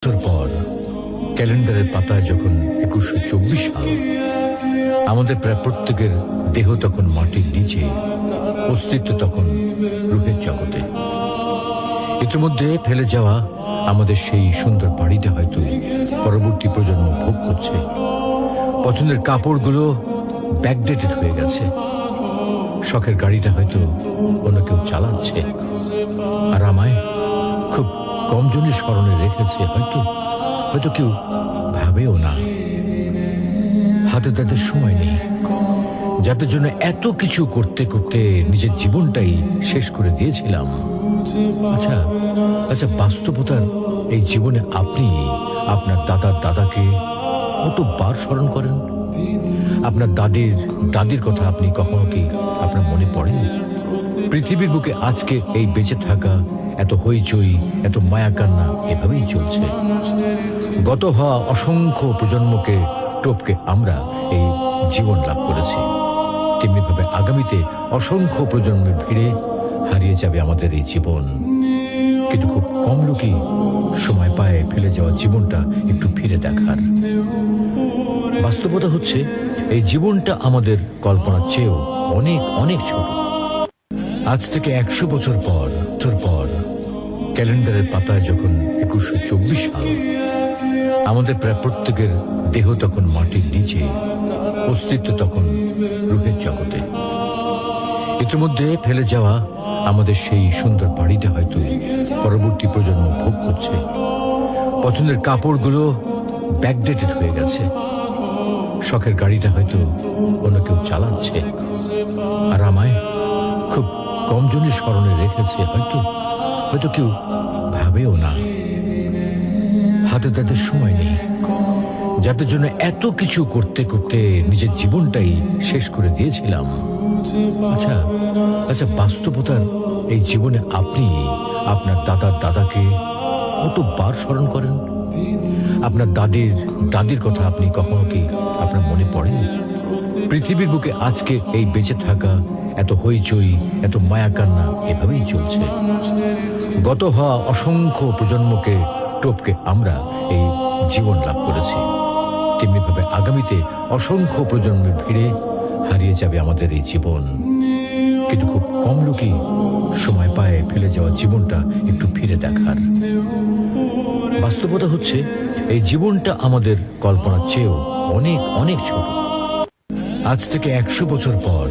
বছর পর ক্যালেন্ডারের পাতায় যখন 2124 সাল, আমাদের প্রায় প্রত্যেকের দেহ তখন মাটির নিচে, অস্তিত্ব তখন রূপের জগতে। ইতিমধ্যে ফেলে যাওয়া আমাদের সেই সুন্দর বাড়িটা হয়তো পরবর্তী প্রজন্ম ভোগ করছে। পছন্দের কাপড়গুলো ব্যাকডেটেড হয়ে গেছে। শখের গাড়িটা হয়তো কোনো কেউ চালাচ্ছে, আর আমায় খুব কম জনই স্মরণে রেখেছে, হয়তো কেউ ভাবেও না। হাতে তাদের সময় নেই, যাদের জন্য এত কিছু করতে করতে নিজের জীবনটাই শেষ করে দিয়েছিলাম। আচ্ছা, বাস্তবতার এই জীবনে আপনি আপনার দাদাকে কতবার স্মরণ করেন? আপনার দাদির কথা আপনি কখনো কি আপনার মনে পড়ে? পৃথিবীর বুকে আজকে এই বেঁচে থাকা, এত হইচই, এত মায়া কান্না এভাবেই চলছে। গত হওয়া অসংখ্য প্রজন্মকে টপকে আমরা এই জীবন লাভ করেছি। তেমনিভাবে আগামীতে অসংখ্য প্রজন্মের ভিড়ে হারিয়ে যাবে আমাদের এই জীবন। কিন্তু খুব কম লোকই সময় পায় ফেলে যাওয়া জীবনটা একটু ফিরে দেখার। বাস্তবতা হচ্ছে এই জীবনটা আমাদের কল্পনার চেয়েও অনেক অনেক ছোট। আজ থেকে 100 বছর পর ক্যালেন্ডারের পাতায় যখন 2124 সাল, আমাদের প্রায় প্রত্যেকের দেহ তখন মাটির নিচে, অস্তিত্ব তখন রূপের জগতে। ইতিমধ্যে ফেলে যাওয়া আমাদের সেই সুন্দর বাড়িটা হয়তো পরবর্তী প্রজন্ম ভোগ করছে। পছন্দের কাপড়গুলো ব্যাকডেটেড হয়ে গেছে। শখের গাড়িটা হয়তো কোনো কেউ চালাচ্ছে, আর আমায় খুব কম জনই স্মরণে রেখেছে, হয়তো কেউ ভাবেও না। হাতে তাদের সময় নেই, যাদের জন্য এত কিছু করতে করতে নিজের জীবনটাই শেষ করে দিয়েছিলাম। আচ্ছা, বাস্তবতার এই জীবনে আপনি আপনার দাদাকে কতবার স্মরণ করেন? আপনার দাদির কথা আপনি কখনো কি আপনার মনে পড়ে? পৃথিবীর বুকে আজকে এই বেঁচে থাকা, এত হইচই, এত মায়া কান্না এভাবেই চলছে। গত হওয়া অসংখ্য প্রজন্মকে টপকে আমরা এই জীবন লাভ করেছি। তেমনিভাবে আগামীতে অসংখ্য প্রজন্মের ভিড়ে হারিয়ে যাবে আমাদের এই জীবন। কিন্তু খুব কম লোকই সময় পায় ফেলে যাওয়া জীবনটা একটু ফিরে দেখার। বাস্তবতা হচ্ছে এই জীবনটা আমাদের কল্পনার চেয়েও অনেক অনেক ছোট। আজ থেকে 100 বছর পর